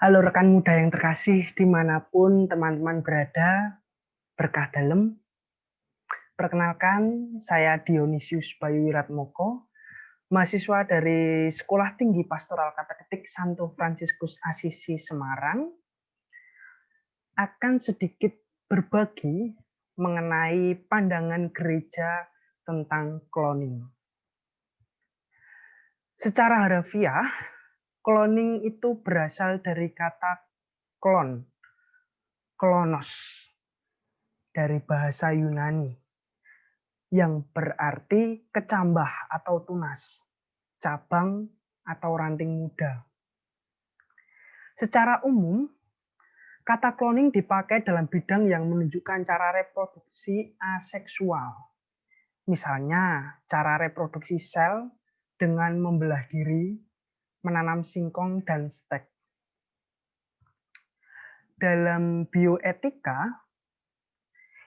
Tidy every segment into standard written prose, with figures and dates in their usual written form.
Halo rekan muda yang terkasih, dimanapun teman-teman berada, berkah dalem. Perkenalkan, saya Dionysius Bayu Wiratmoko, mahasiswa dari Sekolah Tinggi Pastoral Kateketik Santo Fransiskus Asisi Semarang, akan sedikit berbagi mengenai pandangan gereja tentang cloning. Secara harfiah, cloning itu berasal dari kata klon, klonos, dari bahasa Yunani, yang berarti kecambah atau tunas, cabang atau ranting muda. Secara umum, kata cloning dipakai dalam bidang yang menunjukkan cara reproduksi aseksual. Misalnya, cara reproduksi sel dengan membelah diri, menanam singkong, dan stek. Dalam bioetika,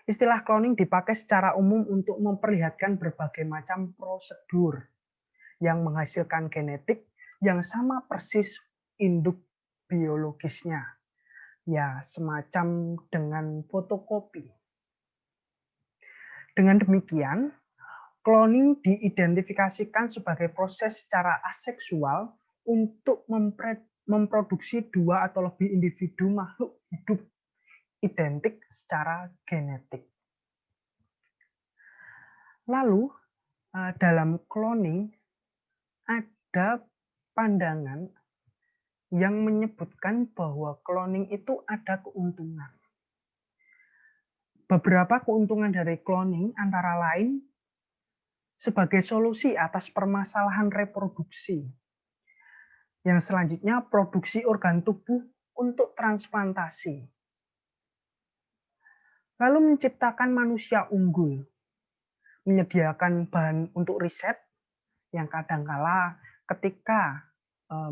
istilah cloning dipakai secara umum untuk memperlihatkan berbagai macam prosedur yang menghasilkan genetik yang sama persis induk biologisnya. Ya, semacam dengan fotokopi. Dengan demikian, cloning diidentifikasikan sebagai proses secara aseksual untuk memproduksi dua atau lebih individu makhluk hidup identik secara genetik. Lalu, dalam cloning ada pandangan yang menyebutkan bahwa cloning itu ada keuntungan. Beberapa keuntungan dari cloning antara lain sebagai solusi atas permasalahan reproduksi. Yang selanjutnya produksi organ tubuh untuk transplantasi. Lalu menciptakan manusia unggul, menyediakan bahan untuk riset yang kadangkala ketika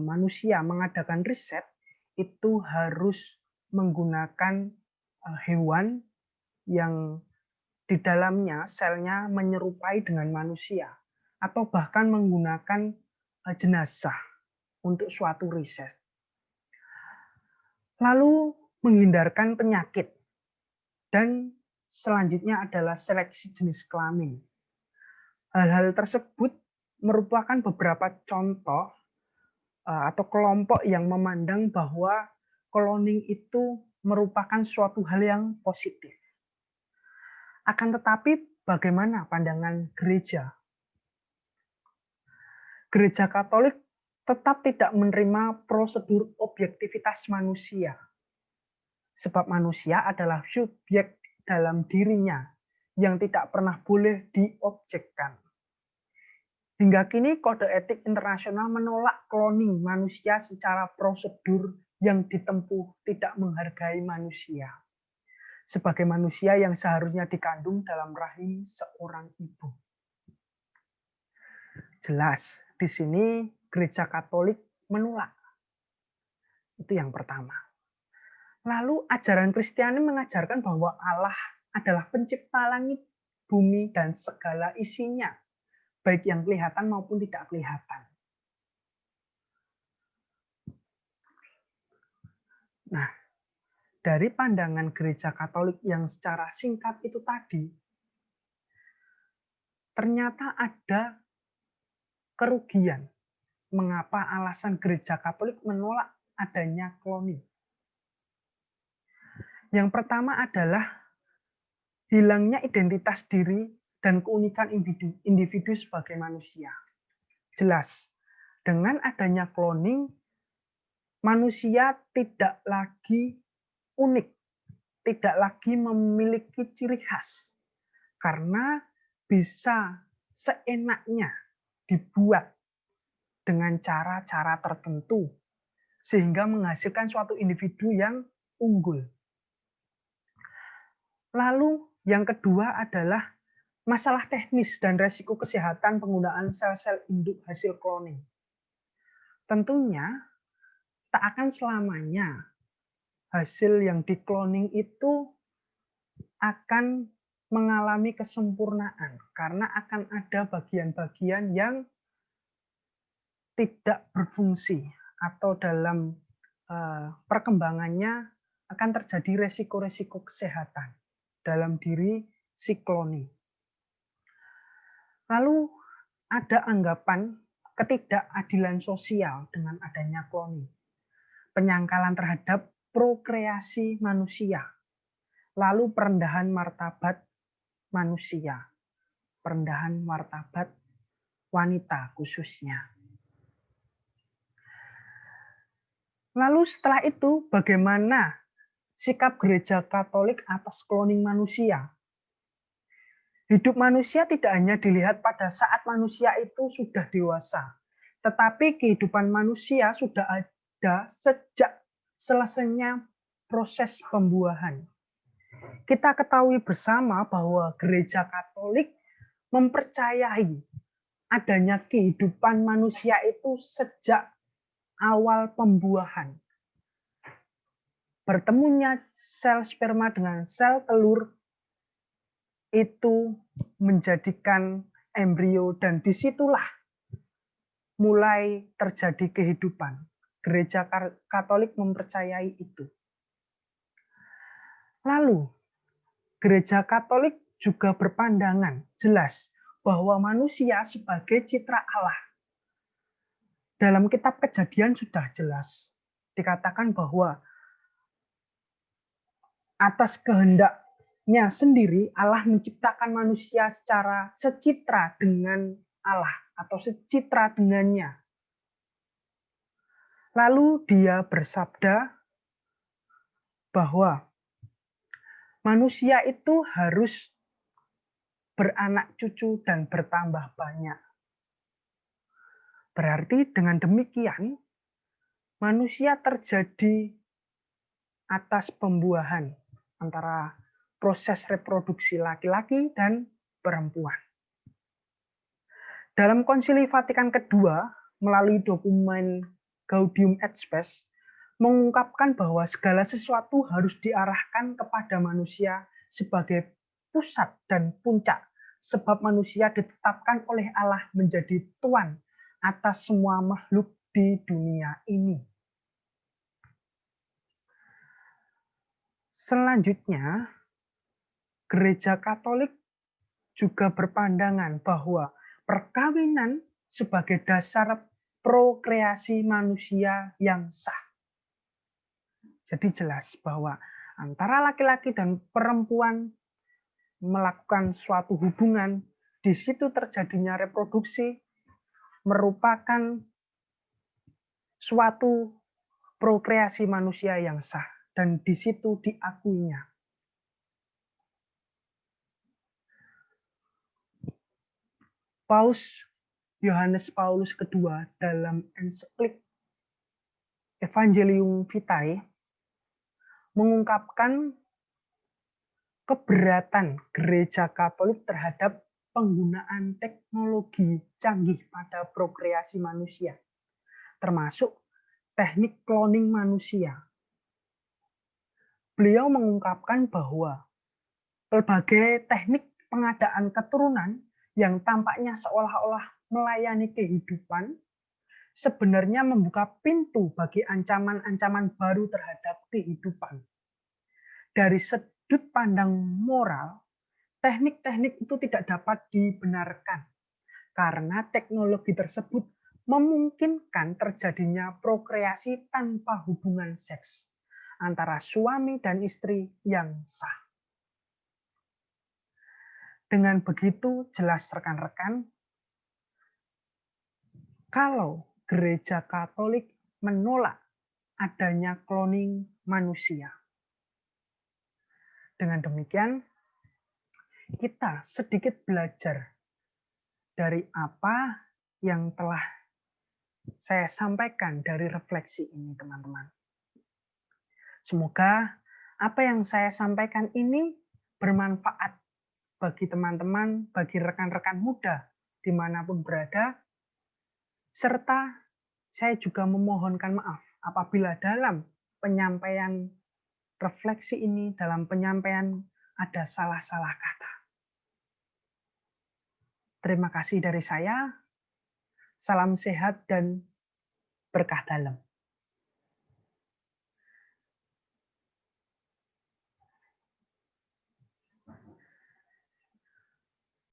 manusia mengadakan riset itu harus menggunakan hewan yang di dalamnya selnya menyerupai dengan manusia atau bahkan menggunakan jenazah untuk suatu riset. Lalu menghindarkan penyakit dan selanjutnya adalah seleksi jenis kelamin. Hal-hal tersebut merupakan beberapa contoh atau kelompok yang memandang bahwa cloning itu merupakan suatu hal yang positif. Akan tetapi bagaimana pandangan gereja? Gereja Katolik tetap tidak menerima prosedur objektivitas manusia. Sebab manusia adalah subjek dalam dirinya yang tidak pernah boleh diobjekkan. Hingga kini Kode Etik Internasional menolak cloning manusia secara prosedur yang ditempuh tidak menghargai manusia. Sebagai manusia yang seharusnya dikandung dalam rahim seorang ibu. Jelas, di sini Gereja Katolik menolak. Itu yang pertama. Lalu ajaran Kristiani mengajarkan bahwa Allah adalah pencipta langit, bumi, dan segala isinya, baik yang kelihatan maupun tidak kelihatan. Nah, dari pandangan Gereja Katolik yang secara singkat itu tadi, ternyata ada kerugian. Mengapa alasan Gereja Katolik menolak adanya cloning? Yang pertama adalah hilangnya identitas diri dan keunikan individu sebagai manusia. Jelas, dengan adanya cloning, manusia tidak lagi unik, tidak lagi memiliki ciri khas, karena bisa seenaknya dibuat dengan cara-cara tertentu, sehingga menghasilkan suatu individu yang unggul. Lalu yang kedua adalah masalah teknis dan resiko kesehatan penggunaan sel-sel induk hasil cloning. Tentunya tak akan selamanya hasil yang di-cloning itu akan mengalami kesempurnaan karena akan ada bagian-bagian yang tidak berfungsi atau dalam perkembangannya akan terjadi resiko-resiko kesehatan dalam diri si kloni. Lalu ada anggapan ketidakadilan sosial dengan adanya kloning, penyangkalan terhadap prokreasi manusia, lalu perendahan martabat manusia, perendahan martabat wanita khususnya. Lalu setelah itu bagaimana sikap gereja Katolik atas kloning manusia? Hidup manusia tidak hanya dilihat pada saat manusia itu sudah dewasa, tetapi kehidupan manusia sudah ada sejak selesainya proses pembuahan. Kita ketahui bersama bahwa gereja Katolik mempercayai adanya kehidupan manusia itu sejak awal pembuahan. Bertemunya sel sperma dengan sel telur itu menjadikan embrio dan disitulah mulai terjadi kehidupan. Gereja Katolik mempercayai itu. Lalu, gereja Katolik juga berpandangan jelas bahwa manusia sebagai citra Allah. Dalam kitab Kejadian sudah jelas dikatakan bahwa atas kehendaknya sendiri Allah menciptakan manusia secara secitra dengan Allah atau secitra dengannya. Lalu dia bersabda bahwa manusia itu harus beranak cucu dan bertambah banyak. Berarti dengan demikian manusia terjadi atas pembuahan antara proses reproduksi laki-laki dan perempuan. Dalam Konsili Vatikan kedua melalui dokumen Gaudium et Spes mengungkapkan bahwa segala sesuatu harus diarahkan kepada manusia sebagai pusat dan puncak, sebab manusia ditetapkan oleh Allah menjadi tuan atas semua makhluk di dunia ini. Selanjutnya, gereja Katolik juga berpandangan bahwa perkawinan sebagai dasar prokreasi manusia yang sah. Jadi jelas bahwa antara laki-laki dan perempuan melakukan suatu hubungan, di situ terjadinya reproduksi merupakan suatu prokreasi manusia yang sah dan di situ diakuinya. Paus Yohanes Paulus II dalam ensiklik Evangelium Vitae mengungkapkan keberatan gereja Katolik terhadap penggunaan teknologi canggih pada prokreasi manusia, termasuk teknik cloning manusia. Beliau mengungkapkan bahwa berbagai teknik pengadaan keturunan yang tampaknya seolah-olah melayani kehidupan sebenarnya membuka pintu bagi ancaman-ancaman baru terhadap kehidupan. Dari sudut pandang moral, teknik-teknik itu tidak dapat dibenarkan karena teknologi tersebut memungkinkan terjadinya prokreasi tanpa hubungan seks antara suami dan istri yang sah. Dengan begitu jelas rekan-rekan, kalau gereja Katolik menolak adanya cloning manusia. Dengan demikian, kita sedikit belajar dari apa yang telah saya sampaikan dari refleksi ini, teman-teman. Semoga apa yang saya sampaikan ini bermanfaat bagi teman-teman, bagi rekan-rekan muda dimanapun berada, serta saya juga memohonkan maaf apabila dalam penyampaian refleksi ini, dalam penyampaian ada salah-salah kata. Terima kasih dari saya. Salam sehat dan berkah dalam.